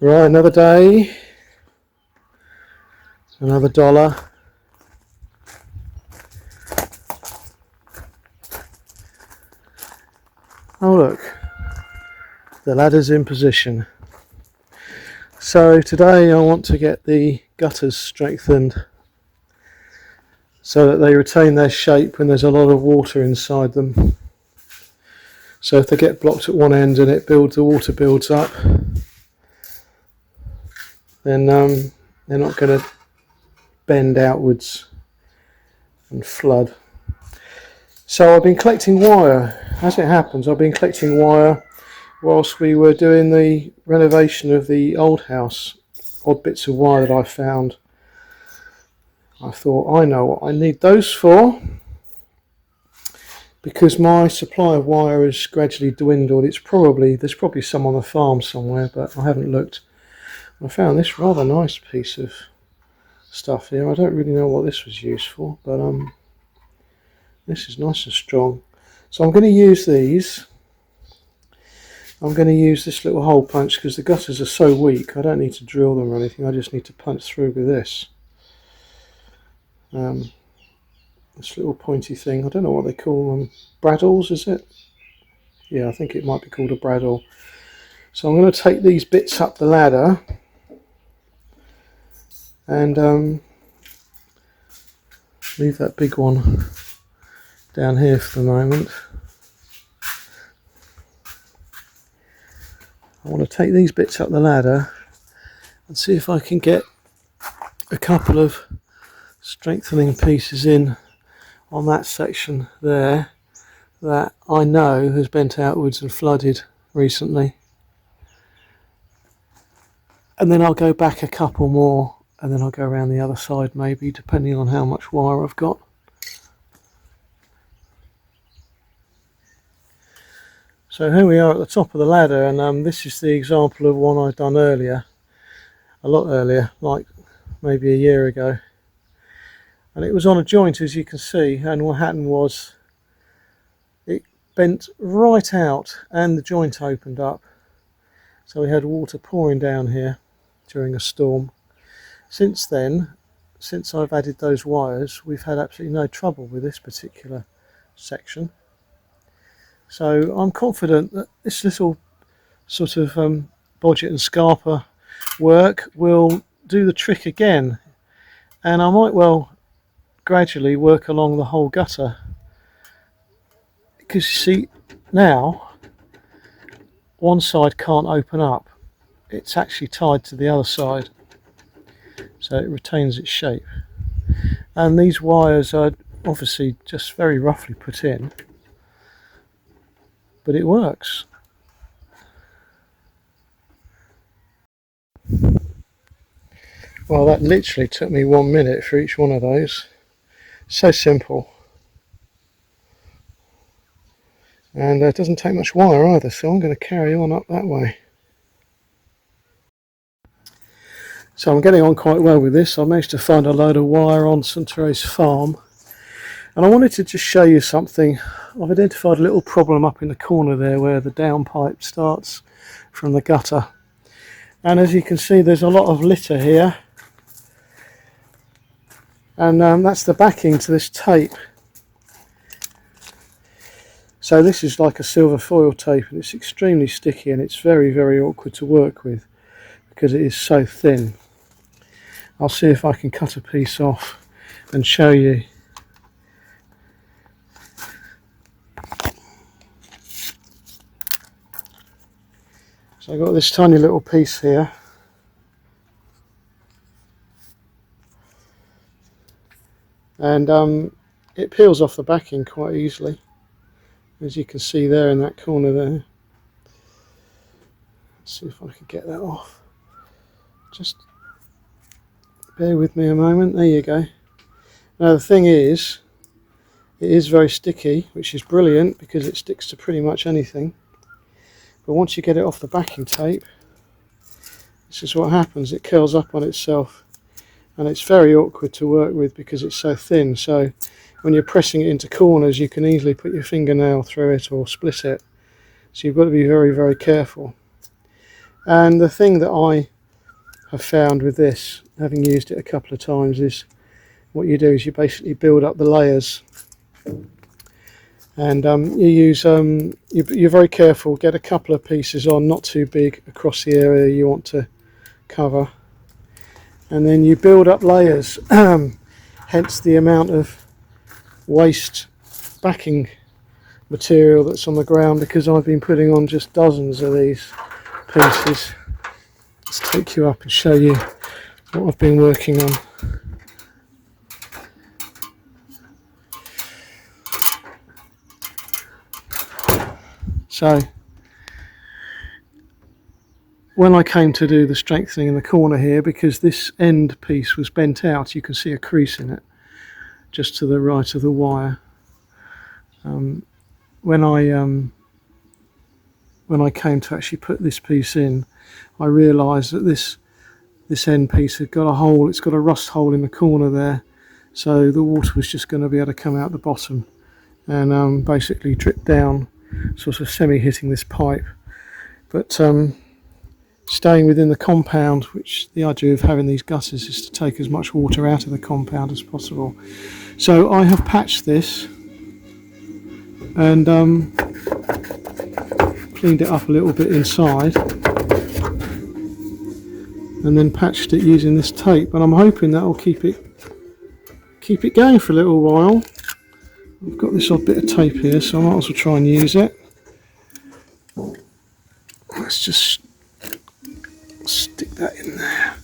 Right, another day, another dollar. Oh look, the ladder's in position. So today I want to get the gutters strengthened so that they retain their shape when there's a lot of water inside them. So if they get blocked at one end and the water builds up, then they're not going to bend outwards and flood. So I've been collecting wire. As it happens, I've been collecting wire whilst we were doing the renovation of the old house. Odd bits of wire that I found. I thought, I know what I need those for, because my supply of wire has gradually dwindled. There's probably some on the farm somewhere, but I haven't looked. I found this rather nice piece of stuff here. I don't really know what this was used for, but this is nice and strong. So I'm going to use these. I'm going to use this little hole punch because the gutters are so weak. I don't need to drill them or anything. I just need to punch through with this. This little pointy thing. I don't know what they call them. Bradawls, is it? Yeah, I think it might be called a bradawal. So I'm going to take these bits up the ladder and leave that big one down here for the moment. I want to take these bits up the ladder and see if I can get a couple of strengthening pieces in on that section there that I know has bent outwards and flooded recently. And then I'll go back a couple more and then I'll go around the other side maybe, depending on how much wire I've got. So here we are at the top of the ladder, and this is the example of one I'd done earlier, a lot earlier, like maybe a year ago. And it was on a joint, as you can see, and what happened was it bent right out and the joint opened up. So we had water pouring down here during a storm. Since then, since I've added those wires, we've had absolutely no trouble with this particular section. So I'm confident that this little sort of bodget and scarper work will do the trick again, and I might well gradually work along the whole gutter, because you see now one side can't open up, it's actually tied to the other side, so it retains its shape. And these wires are obviously just very roughly put in, but it works. Well, that literally took me 1 minute for each one of those. So simple. And it doesn't take much wire either, so I'm going to carry on up that way. So I'm getting on quite well with this. I managed to find a load of wire on St Therese farm, and I wanted to just show you something. I've identified a little problem up in the corner there where the downpipe starts from the gutter, and as you can see there's a lot of litter here, and that's the backing to this tape. So this is like a silver foil tape, and it's extremely sticky, and it's very, very awkward to work with because it is so thin. I'll see if I can cut a piece off and show you. So I've got this tiny little piece here, and it peels off the backing quite easily, as you can see there in that corner there. Let's see if I can get that off. Just bear with me a moment. There you go. Now the thing is, it is very sticky, which is brilliant because it sticks to pretty much anything. But once you get it off the backing tape, this is what happens. It curls up on itself, and it's very awkward to work with because it's so thin. So when you're pressing it into corners, you can easily put your fingernail through it or split it. So you've got to be very, very careful. And the thing that I have found with this, having used it a couple of times, is what you do is you basically build up the layers, and you use you're very careful, get a couple of pieces on, not too big, across the area you want to cover, and then you build up layers. Hence the amount of waste backing material that's on the ground, because I've been putting on just dozens of these pieces. Let's take you up and show you what I've been working on. So when I came to do the strengthening in the corner here, because this end piece was bent out, you can see a crease in it just to the right of the wire. When I came to actually put this piece in, I realised that this end piece had got a hole. It's got a rust hole in the corner there, so the water was just going to be able to come out the bottom and basically drip down, sort of semi-hitting this pipe. But staying within the compound, which the idea of having these gutters is to take as much water out of the compound as possible. So I have patched this and cleaned it up a little bit inside, and then patched it using this tape, and I'm hoping that will keep it going for a little while. I've got this odd bit of tape here, so I might as well try and use it. Let's just stick that in there.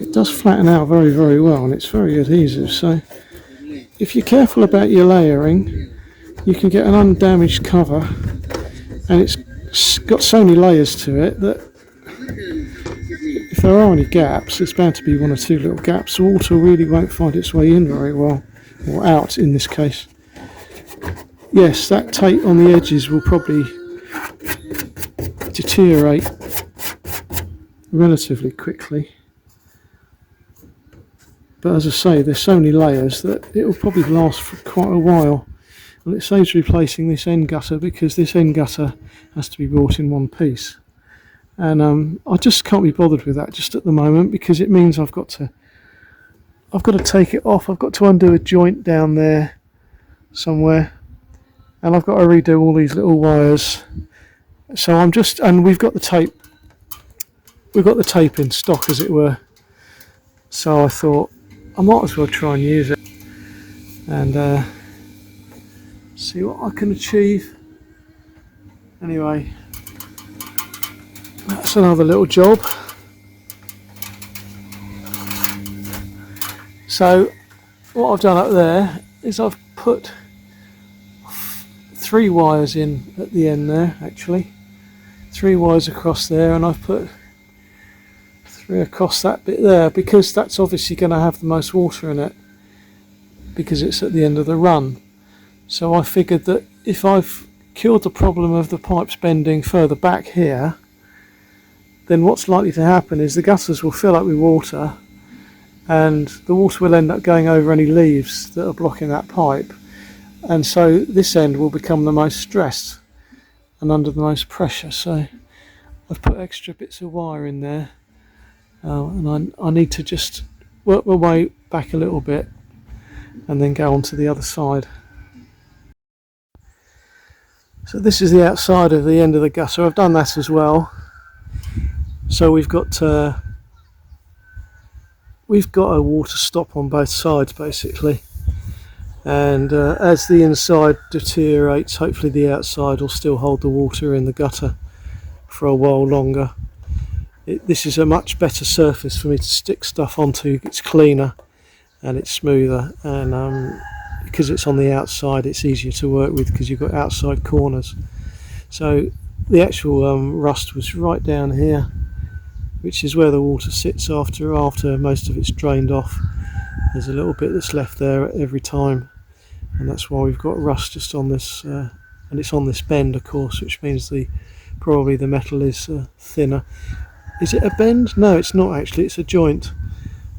It does flatten out very, very well, and it's very adhesive, so if you're careful about your layering, you can get an undamaged cover, and it's got so many layers to it that if there are any gaps, there's bound to be one or two little gaps. The water really won't find its way in very well, or out in this case. Yes, that tape on the edges will probably deteriorate relatively quickly, but as I say, there's so many layers that it will probably last for quite a while. And it saves replacing this end gutter, because this end gutter has to be bought in one piece, and I just can't be bothered with that just at the moment, because it means I've got to take it off. I've got to undo a joint down there somewhere, and I've got to redo all these little wires. So and we've got the tape in stock, as it were, so I thought I might as well try and use it and see what I can achieve. Anyway, that's another little job. So what I've done up there is I've put 3 wires in at the end there, actually 3 wires across there, and I've put 3 across that bit there, because that's obviously going to have the most water in it, because it's at the end of the run. So I figured that if I've cured the problem of the pipes bending further back here, then what's likely to happen is the gutters will fill up with water, and the water will end up going over any leaves that are blocking that pipe, and so this end will become the most stressed and under the most pressure. So I've put extra bits of wire in there, and I need to just work my way back a little bit and then go on to the other side. So this is the outside of the end of the gutter. I've done that as well. So we've got a water stop on both sides basically, and as the inside deteriorates, hopefully the outside will still hold the water in the gutter for a while longer. This is a much better surface for me to stick stuff onto. It's cleaner and it's smoother, and because it's on the outside, it's easier to work with because you've got outside corners. So the actual rust was right down here, which is where the water sits after most of it's drained off. There's a little bit that's left there every time, and that's why we've got rust just on this, and it's on this bend, of course, which means probably the metal is thinner. Is it a bend? No, it's not actually, it's a joint.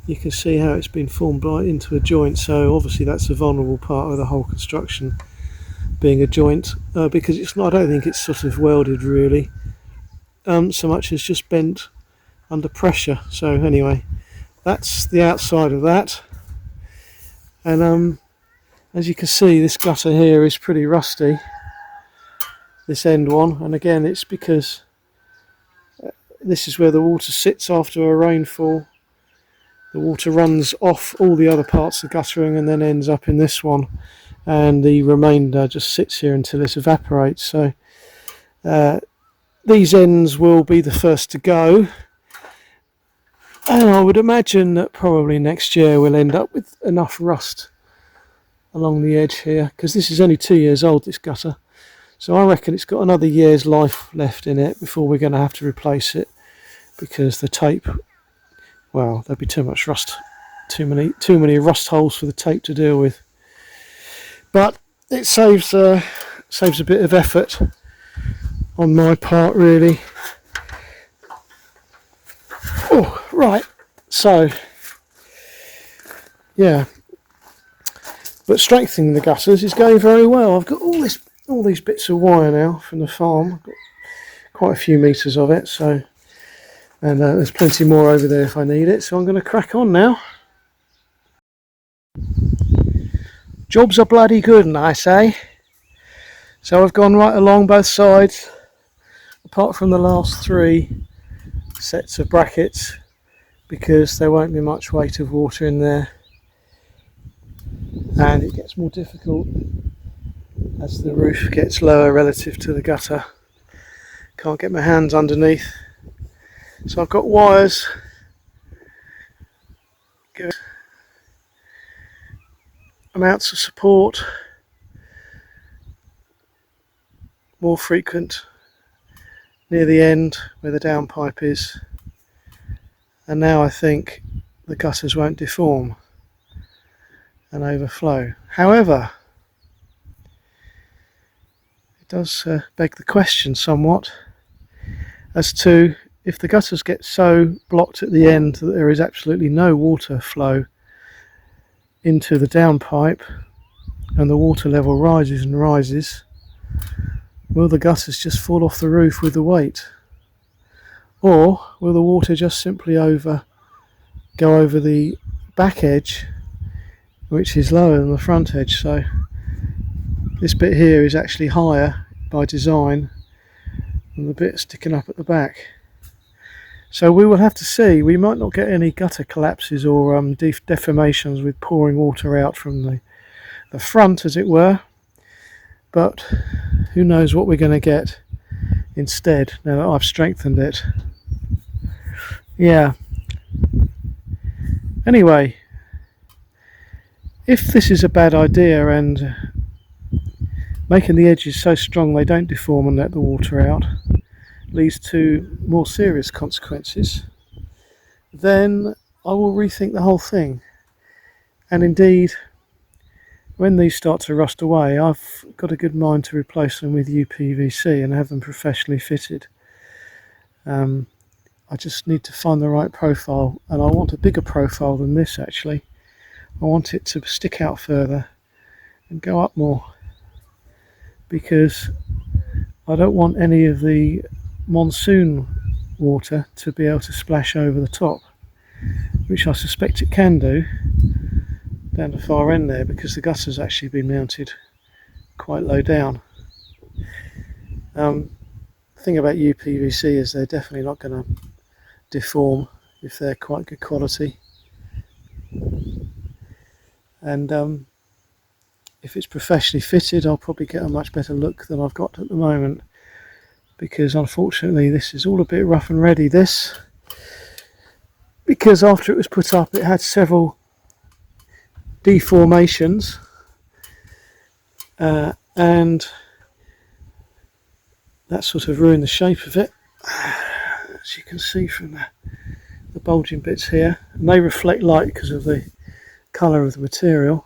You can see how it's been formed into a joint, so obviously that's a vulnerable part of the whole construction. being a joint, because it's not, I don't think it's sort of welded really, so much as just bent under pressure. So anyway, that's the outside of that, and as you can see, this gutter here is pretty rusty, this end one, and again it's because this is where the water sits after a rainfall. The water runs off all the other parts of the guttering and then ends up in this one, and the remainder just sits here until it evaporates. So these ends will be the first to go, and I would imagine that probably next year we'll end up with enough rust along the edge here, because this is only 2 years old, this gutter, so I reckon it's got another year's life left in it before we're going to have to replace it, because the tape, well, there'd be too much rust, too many rust holes for the tape to deal with. But it saves a bit of effort on my part, really. Oh, right, so yeah, but strengthening the gutters is going very well. I've got all these bits of wire now from the farm. I've got quite a few meters of it, so, and there's plenty more over there if I need it, so I'm going to crack on now. Jobs are bloody good, and I say. So I've gone right along both sides, apart from the last 3 sets of brackets, because there won't be much weight of water in there, and it gets more difficult as the roof gets lower relative to the gutter. Can't get my hands underneath, so I've got wires, good amounts of support, more frequent near the end where the downpipe is, and now I think the gutters won't deform and overflow. However, it does beg the question somewhat as to if the gutters get so blocked at the end that there is absolutely no water flow into the downpipe and the water level rises and rises, will the gutters just fall off the roof with the weight? Or will the water just simply go over the back edge, which is lower than the front edge? So this bit here is actually higher by design than the bit sticking up at the back. So we will have to see. We might not get any gutter collapses or deformations with pouring water out from the front, as it were, but who knows what we're going to get instead now that I've strengthened it. Yeah. Anyway, if this is a bad idea and making the edges so strong they don't deform and let the water out leads to more serious consequences, then I will rethink the whole thing. And indeed, when these start to rust away, I've got a good mind to replace them with UPVC and have them professionally fitted. I just need to find the right profile, and I want a bigger profile than this actually. I want it to stick out further and go up more, because I don't want any of the monsoon water to be able to splash over the top, which I suspect it can do down the far end there, because the gutter's actually been mounted quite low down. The thing about UPVC is they're definitely not going to deform if they're quite good quality, and if it's professionally fitted I'll probably get a much better look than I've got at the moment, because unfortunately this is all a bit rough and ready, this, because after it was put up it had several deformations, and that sort of ruined the shape of it, as you can see from the bulging bits here, and they reflect light because of the colour of the material.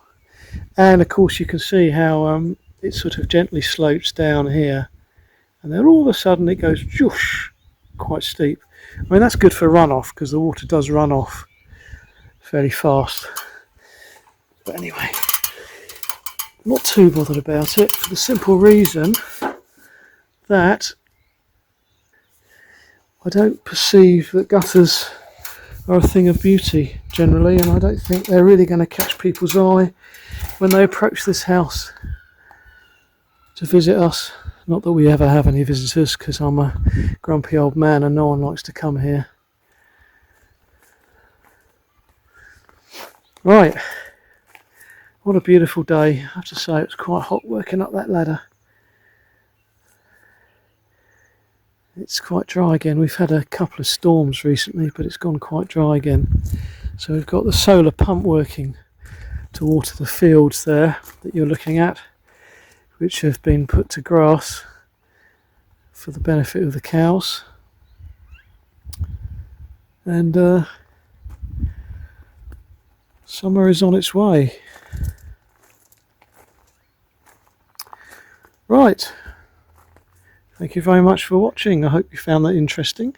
And of course you can see how it sort of gently slopes down here, and then all of a sudden it goes whoosh, quite steep. I mean, that's good for runoff, because the water does run off fairly fast. But anyway, not too bothered about it for the simple reason that I don't perceive that gutters are a thing of beauty generally, and I don't think they're really going to catch people's eye when they approach this house to visit us. Not that we ever have any visitors, because I'm a grumpy old man and no one likes to come here. Right, what a beautiful day. I have to say, it's quite hot working up that ladder. It's quite dry again. We've had a couple of storms recently, but it's gone quite dry again. So we've got the solar pump working to water the fields there that you're looking at, which have been put to grass for the benefit of the cows. And summer is on its way. Right. Thank you very much for watching. I hope you found that interesting.